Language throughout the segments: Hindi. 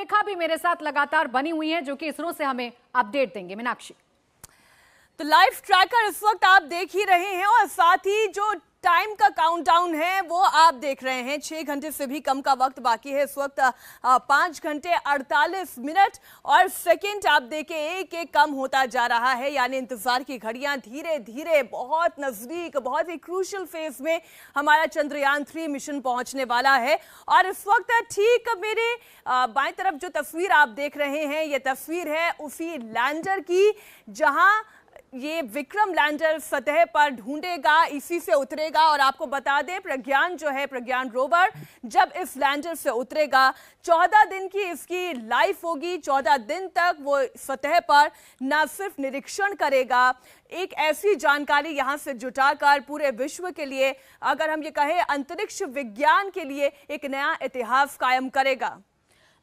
सुरेखा भी मेरे साथ लगातार बनी हुई हैं जो कि इसरो से हमें अपडेट देंगे। मीनाक्षी, तो लाइव ट्रैकर इस वक्त आप देख ही रहे हैं और साथ ही जो टाइम का काउंटडाउन है वो आप देख रहे हैं। 6 घंटे से भी कम का वक्त बाकी है इस वक्त। 5 घंटे 48 मिनट और सेकंड आप देखें एक एक कम होता जा रहा है, यानी इंतजार की घड़ियां धीरे धीरे बहुत नजदीक, बहुत ही क्रूशियल फेज में हमारा चंद्रयान 3 मिशन पहुंचने वाला है। और इस वक्त ठीक मेरे बाएं तरफ जो तस्वीर आप देख रहे हैं ये तस्वीर है उसी लैंडर की, जहां ये विक्रम लैंडर सतह पर ढूंढेगा, इसी से उतरेगा। और आपको बता दें प्रज्ञान जो है, प्रज्ञान रोवर जब इस लैंडर से उतरेगा 14 दिन की इसकी लाइफ होगी। 14 दिन तक वो सतह पर न सिर्फ निरीक्षण करेगा, एक ऐसी जानकारी यहां से जुटाकर पूरे विश्व के लिए, अगर हम ये कहें अंतरिक्ष विज्ञान के लिए, एक नया इतिहास कायम करेगा।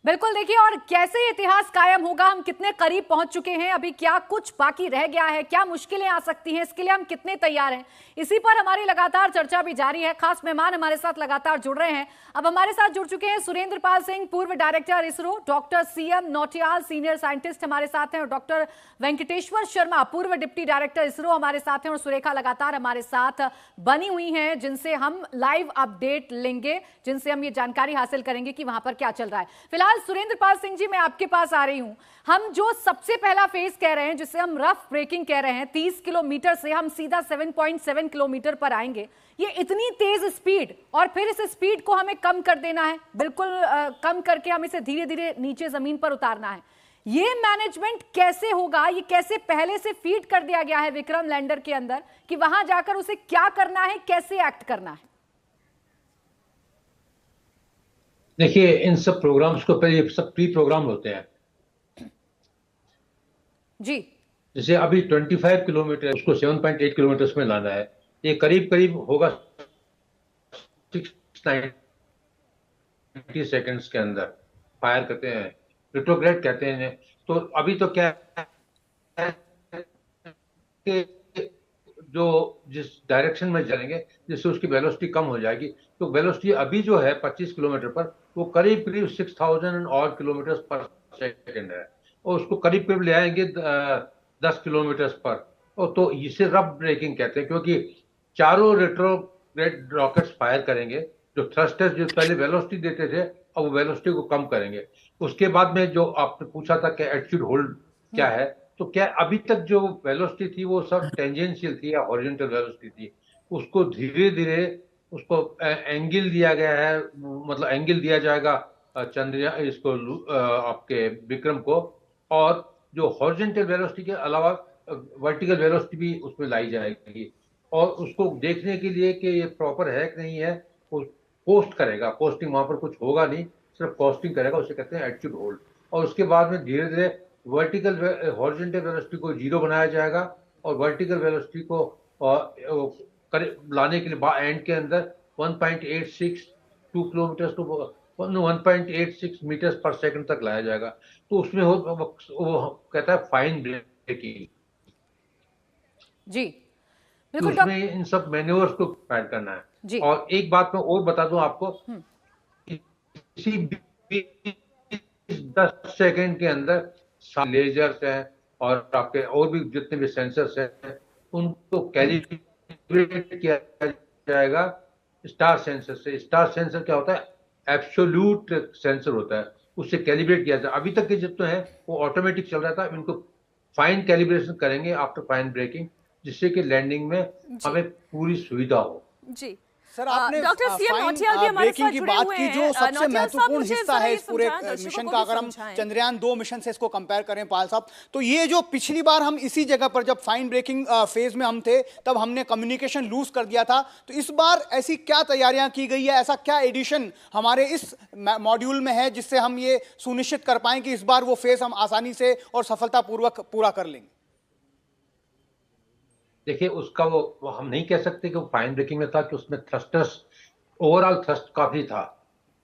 बिल्कुल। देखिए, और कैसे इतिहास कायम होगा, हम कितने करीब पहुंच चुके हैं, अभी क्या कुछ बाकी रह गया है, क्या मुश्किलें आ सकती हैं, इसके लिए हम कितने तैयार हैं, इसी पर हमारी लगातार चर्चा भी जारी है। खास मेहमान हमारे साथ लगातार जुड़ रहे हैं। अब हमारे साथ जुड़ चुके हैं सुरेंद्र पाल सिंह, पूर्व director ISRO, doctor CM Nautiyal, senior scientist हमारे साथ हैं, और डॉक्टर वेंकटेश्वर शर्मा, पूर्व डिप्टी डायरेक्टर इसरो हमारे साथ हैं, और सुरेखा लगातार हमारे साथ बनी हुई हैं, जिनसे हम लाइव अपडेट लेंगे, जिनसे हम ये जानकारी हासिल करेंगे कि वहां पर क्या चल रहा है। फिलहाल सुरेंद्र पाल सिंह जी, मैं आपके पास आ रही हूं। हम जो सबसे पहला फेज कह रहे हैं, जिसे हम रफ ब्रेकिंग कह रहे हैं, 30 किलोमीटर से हम सीधा 7.7 किलोमीटर पर आएंगे। ये इतनी तेज स्पीड, और फिर इस स्पीड को हमें कम कर देना है, बिल्कुल कम करके हम इसे धीरे धीरे नीचे जमीन पर उतारना है। ये मैनेजमेंट कैसे होगा? ये कैसे पहले से फीड कर दिया गया है विक्रम लैंडर के अंदर कि वहां जाकर उसे क्या करना है, कैसे एक्ट करना है? देखिए, इन सब प्रोग्राम्स को पहले सब प्री प्रोग्राम होते हैं जी। जैसे अभी 25 किलोमीटर उसको 7.8 किलोमीटर में लाना है। ये करीब करीब होगा 690 सेकंड्स के अंदर फायर करते हैं, रिट्रोग्रेड कहते हैं। तो अभी तो क्या है कि जो जिस डायरेक्शन में जाएंगे जिससे उसकी वेलोसिटी कम हो जाएगी, तो वेलोसिटी अभी जो है 25 किलोमीटर पर वो करीब करीब 6000 और किलोमीटर पर सेकंड है, और उसको करीब करीब ले आएंगे 10 किलोमीटर पर। और तो इसे रफ ब्रेकिंग कहते हैं, क्योंकि चारों रेट्रोग्रेड रॉकेट्स फायर करेंगे। जो थ्रस्टर्स जो पहले वेलोसिटी देते थे, अब वो वेलोसिटी को कम करेंगे। उसके बाद में जो आपने पूछा था कि एटीट्यूड होल्ड क्या है, तो क्या अभी तक जो वेलोसिटी थी वो सब टेंजेंशियल थी या हॉरिजॉन्टल वेलोसिटी थी, उसको धीरे धीरे उसको एंगल दिया गया है, मतलब एंगल दिया जाएगा चंद्रयान इसको आपके विक्रम को। और जो हॉरिजॉन्टल वेलोसिटी के अलावा वर्टिकल वेलोसिटी भी उसमें लाई जाएगी, और उसको देखने के लिए कि ये प्रॉपर है कि नहीं है, वो पोस्ट करेगा। पोस्टिंग वहां पर कुछ होगा नहीं, सिर्फ पोस्टिंग करेगा, उसे कहते हैं एटीट्यूड होल्ड। और उसके बाद में धीरे धीरे वर्टिकल हॉरिजॉन्टल वेलोसिटी को 0 बनाया जाएगा, और वर्टिकल वेलोसिटी को लाने के लिए एंड के अंदर 1.862 किलोमीटर टू 1.86 मीटर्स पर सेकंड तक लाया जाएगा। तो उसमें वो कहता है फाइन ब्रेकिंग जी। बिल्कुल, उसमें इन सब मैन्यूवर्स को ऐड करना है जी। और एक बात मैं और बता दूं आपको, किसी भी 10 सेकंड के अंदर लेजर्स हैं और आपके और भी जितने भी सेंसर्स हैं उनको कैलिब्रेट किया जाएगा स्टार सेंसर से। स्टार सेंसर क्या होता है? एब्सोल्यूट सेंसर होता है, उससे कैलिब्रेट किया जाए। अभी तक के जितने हैं वो ऑटोमेटिक चल रहा था, इनको फाइन कैलिब्रेशन करेंगे आफ्टर फाइन ब्रेकिंग, जिससे कि लैंडिंग में हमें पूरी सुविधा हो। जी सर, आपने डॉक्टर CM नौटियाल भी हमारे साथ की जुड़े बात हुए की, हैं। जो सबसे महत्वपूर्ण हिस्सा है इस पूरे दर्शकों मिशन को का, भी अगर हम समझाएं। चंद्रयान 2 मिशन से इसको कंपेयर करें पाल साहब, तो ये जो पिछली बार हम इसी जगह पर जब फाइन ब्रेकिंग फेज में हम थे तब हमने कम्युनिकेशन लूज कर दिया था, तो इस बार ऐसी क्या तैयारियां की गई है, ऐसा क्या एडिशन हमारे इस मॉड्यूल में है जिससे हम ये सुनिश्चित कर पाएं कि इस बार वो फेज हम आसानी से और सफलतापूर्वक पूरा कर लेंगे? देखिए, उसका वो हम नहीं कह सकते कि वो फाइन ब्रेकिंग में था, कि उसमें थ्रस्टर्स ओवरऑल थ्रस्ट काफी था,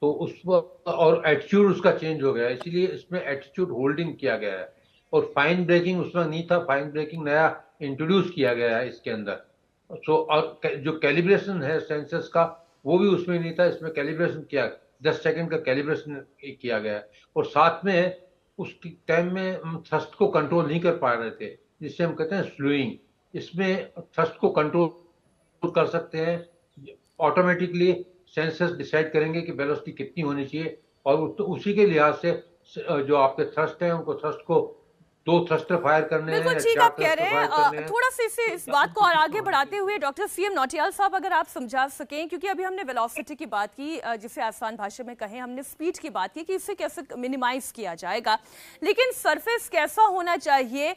तो उस और एटीट्यूड उसका चेंज हो गया, इसीलिए इसमें एटीट्यूड होल्डिंग किया गया है। और फाइन ब्रेकिंग उसमें नहीं था, फाइन ब्रेकिंग नया इंट्रोड्यूस किया गया है इसके अंदर। सो और जो कैलिब्रेशन है सेंसर्स का वो भी उसमें नहीं था, इसमें कैलिब्रेशन किया 10 सेकंड का कैलिब्रेशन किया गया है। और साथ में उस टाइम में हम थ्रस्ट को कंट्रोल नहीं कर पा रहे थे, जिससे हम कहते हैं स्लोइंग। इसमें थ्रस्ट को कंट्रोल कर सकते हैं, ऑटोमेटिकली सेंसर्स डिसाइड करेंगे कि वेलोसिटी कितनी होनी चाहिए, और तो उसी के लिहाज से जो आपके थ्रस्ट हैं उनको थ्रस्ट को 2 थ्रस्टर फायर करने हैं, बिल्कुल ठीक 4 आप कह रहे थ्रस्टर फायर करने हैं। हैं। थोड़ा सा इस बात को और आगे बढ़ाते हुए डॉक्टर सीएम नौटियाल साहब अगर आप समझा सकें, क्योंकि अभी हमने वेलोसिटी की बात की, जिसे आसान भाषा में कहें हमने स्पीड की बात की कि इसे कैसे मिनिमाइज किया जाएगा, लेकिन सरफेस कैसा होना चाहिए,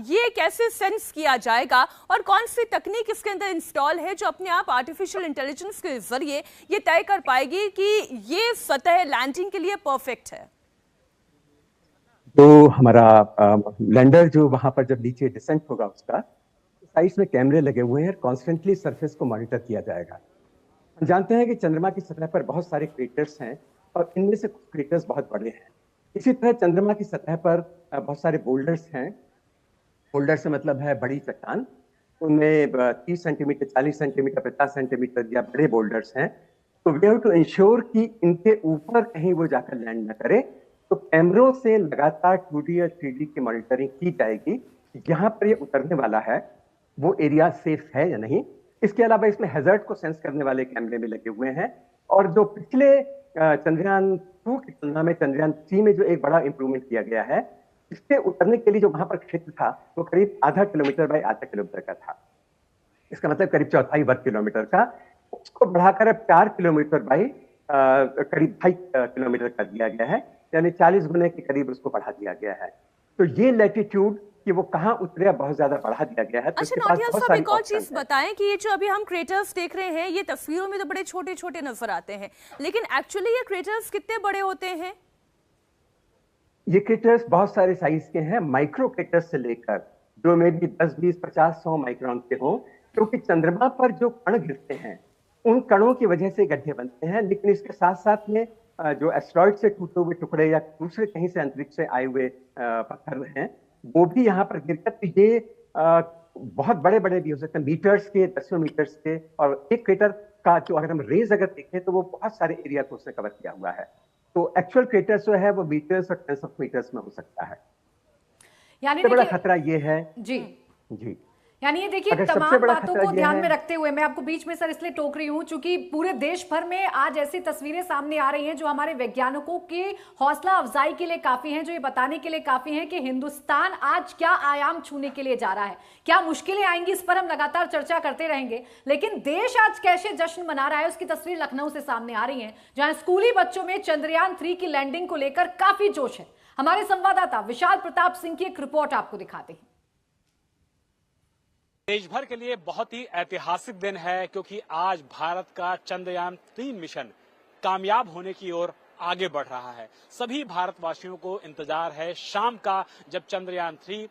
ये कैसे सेंस किया जाएगा, और कौन सी तकनीक इसके अंदर इंस्टॉल है जो अपने आप आर्टिफिशियल इंटेलिजेंस के जरिए ये तय कर पाएगी कि ये सतह लैंडिंग के लिए परफेक्ट है। तो हमारा लैंडर जो वहां पर जब नीचे डिसेंट होगा उसका साइड में कैमरे लगे हुए हैं, कॉन्स्टेंटली सरफेस को मॉनिटर किया जाएगा। हम जानते हैं कि चंद्रमा की सतह पर बहुत सारे क्रेटर्स हैं और इनमें से कुछ क्रेटर्स बहुत बड़े हैं। इसी तरह चंद्रमा की सतह पर बहुत सारे बोल्डर्स हैं। बोल्डर से मतलब है बड़ी चट्टान, उनमें 30 सेंटीमीटर, 40 सेंटीमीटर, 50 सेंटीमीटर या बड़े बोल्डर्स हैं। तो वी हैव टू इंश्योर कि इनके ऊपर कहीं वो जाकर लैंड न करे। तो कैमरों से लगातार 2D और 3D की मॉनिटरिंग की जाएगी, जहां पर ये उतरने वाला है वो एरिया सेफ है या नहीं। इसके अलावा इसमें हैजर्ड को सेंस करने वाले कैमरे में लगे हुए हैं। और जो पिछले चंद्रयान 2 की तुलना में चंद्रयान 3 में जो एक बड़ा इंप्रूवमेंट किया गया है, इसके उतरने के लिए जो वहां पर क्षेत्र था वो करीब आधा किलोमीटर बाय आधा किलोमीटर का था। इसका मतलब करीब 1/4 वर्ग किलोमीटर का, उसको बढ़ाकर अब 4 किलोमीटर बाय करीब 2.5 किलोमीटर कर दिया गया है, यानी 40 गुने के करीब उसको बढ़ा दिया गया है। तो ये लैटिट्यूड कि वो कहां उतरे बहुत ज्यादा बढ़ा दिया गया है। तो अच्छा नौटियाल साहब एक और चीज बताएं कि ये जो अभी हम क्रेटर्स देख रहे हैं, ये तस्वीरों में तो बड़े छोटे छोटे नजर आते हैं, लेकिन एक्चुअली ये क्रेटर्स कितने बड़े होते हैं? ये क्रेटर्स बहुत सारे साइज के हैं, माइक्रो क्रेटर्स से लेकर जो में भी 10, 20, 50, 100 माइक्रोन के हों, क्योंकि चंद्रमा पर जो कण गिरते हैं उन कणों की वजह से गड्ढे बनते हैं। लेकिन इसके साथ साथ में जो एस्टेरॉइड से टूटे हुए टुकड़े या दूसरे कहीं से अंतरिक्ष से आए हुए पत्थर हैं, वो भी यहाँ पर गिरकर, तो ये बहुत बड़े बड़े भी हो सकते हैं, मीटर्स के, 10 मीटर्स के। और एक क्रेटर का जो अगर हम रेंज अगर देखें तो वो बहुत सारे एरिया को उसने कवर किया हुआ है। तो एक्चुअल क्रेटर जो है वो मीटर्स और 10 ऑफ मीटर्स में हो सकता है। यानी सबसे बड़ा खतरा ये है जी यानी ये देखिए तमाम बातों को ध्यान में रखते हुए मैं आपको बीच में सर इसलिए टोक रही हूं क्योंकि पूरे देश भर में आज ऐसी तस्वीरें सामने आ रही हैं जो हमारे वैज्ञानिकों की हौसला अफजाई के लिए काफी हैं, जो ये बताने के लिए काफी हैं कि हिंदुस्तान आज क्या आयाम छूने के लिए जा रहा है, क्या मुश्किलें आएंगी, इस पर हम लगातार चर्चा करते रहेंगे। लेकिन देश आज कैसे जश्न मना रहा है उसकी तस्वीर लखनऊ से सामने आ रही है, जहां स्कूली बच्चों में चंद्रयान 3 की लैंडिंग को लेकर काफी जोश है। हमारे संवाददाता विशाल प्रताप सिंह की एक रिपोर्ट आपको दिखाते हैं। देश भर के लिए बहुत ही ऐतिहासिक दिन है क्योंकि आज भारत का चंद्रयान 3 मिशन कामयाब होने की ओर आगे बढ़ रहा है। सभी भारतवासियों को इंतजार है शाम का, जब चंद्रयान 3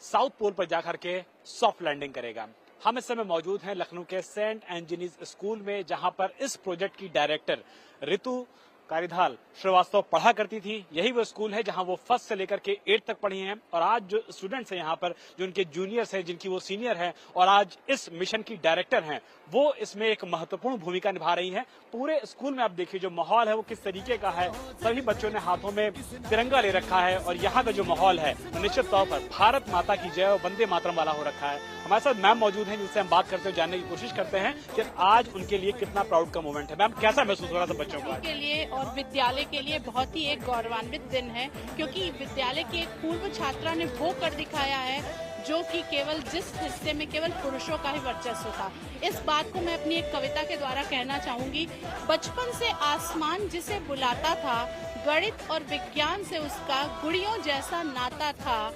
साउथ पोल पर जाकर के सॉफ्ट लैंडिंग करेगा। हम इस समय मौजूद हैं लखनऊ के सेंट एंजनीज स्कूल में, जहां पर इस प्रोजेक्ट की डायरेक्टर ऋतु कारिधाल श्रीवास्तव पढ़ा करती थी। यही वो स्कूल है जहां वो 1st से लेकर के 8th तक पढ़ी हैं, और आज जो स्टूडेंट्स हैं यहाँ पर, जो उनके जूनियर्स हैं, जिनकी वो सीनियर हैं और आज इस मिशन की डायरेक्टर हैं, वो इसमें एक महत्वपूर्ण भूमिका निभा रही हैं। पूरे स्कूल में आप देखिए जो माहौल है वो किस तरीके का है। सभी बच्चों ने हाथों में तिरंगा ले रखा है और यहाँ का जो माहौल है निश्चित तौर पर भारत माता की जय और वंदे मातरम वाला हो रखा है। हमारे साथ मैम मौजूद हैं जिनसे हम बात करते हुए जानने की कोशिश करते हैं कि आज उनके लिए कितना प्राउड का मोमेंट है। मैम कैसा महसूस हो रहा था बच्चों को? के लिए और विद्यालय के लिए बहुत ही एक गौरवान्वित दिन है, क्योंकि विद्यालय की एक पूर्व छात्रा ने वो कर दिखाया है जो कि केवल जिस हिस्से में केवल पुरुषों का ही वर्चस्व था। इस बात को मैं अपनी एक कविता के द्वारा कहना चाहूंगी। बचपन से आसमान जिसे बुलाता था, गणित और विज्ञान से उसका गुड़ियों जैसा नाता था,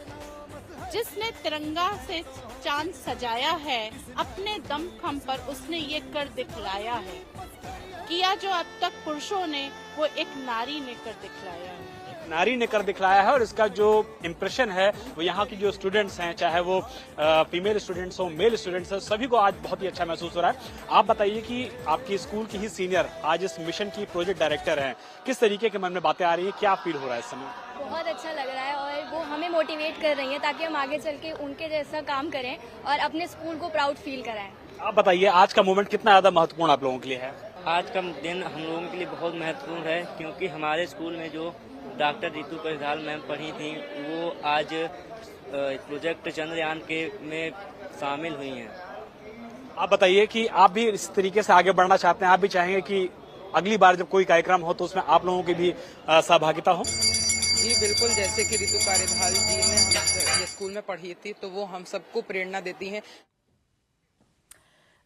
जिसने तिरंगा से चांद सजाया है, अपने दम खम पर उसने ये कर दिखलाया है। किया जो अब तक पुरुषों ने वो एक नारी ने कर दिखलाया है। नारी ने कर दिखलाया है और इसका जो इम्प्रेशन है वो यहाँ की जो स्टूडेंट्स हैं, चाहे वो फीमेल स्टूडेंट्स हो, मेल स्टूडेंट्स हो, सभी को आज बहुत ही अच्छा महसूस हो रहा है। आप बताइए कि आपकी स्कूल की ही सीनियर आज इस मिशन की प्रोजेक्ट डायरेक्टर हैं, किस तरीके के मन में बातें आ रही है, क्या फील हो रहा है इस समय? बहुत अच्छा लग रहा है और वो हमें मोटिवेट कर रही हैं ताकि हम आगे चल के उनके जैसा काम करें और अपने स्कूल को प्राउड फील कराएं। आप बताइए आज का मोमेंट कितना ज्यादा महत्वपूर्ण आप लोगों के लिए है? आज का दिन हम लोगों के लिए बहुत महत्वपूर्ण है, क्योंकि हमारे स्कूल में जो डॉक्टर रितु परिधाल मैम पढ़ी थी वो आज प्रोजेक्ट चंद्रयान के में शामिल हुई हैं। आप बताइए कि आप भी इस तरीके से आगे बढ़ना चाहते हैं, आप भी चाहेंगे कि अगली बार जब कोई कार्यक्रम हो तो उसमें आप लोगों की भी सहभागिता हो? जी बिल्कुल, जैसे कि रितु परिधाल जी ने हम ये स्कूल में पढ़ी थी तो वो हम सबको प्रेरणा देती हैं।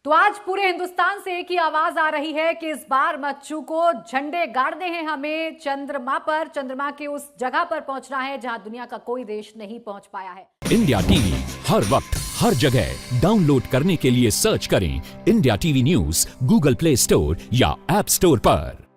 तो आज पूरे हिंदुस्तान से एक ही आवाज आ रही है कि इस बार मत चूको, झंडे गाड़ने हैं हमें चंद्रमा पर, चंद्रमा के उस जगह पर पहुंचना है जहां दुनिया का कोई देश नहीं पहुंच पाया है। इंडिया टीवी हर वक्त हर जगह डाउनलोड करने के लिए सर्च करें India TV news Google play store या ऐप स्टोर पर।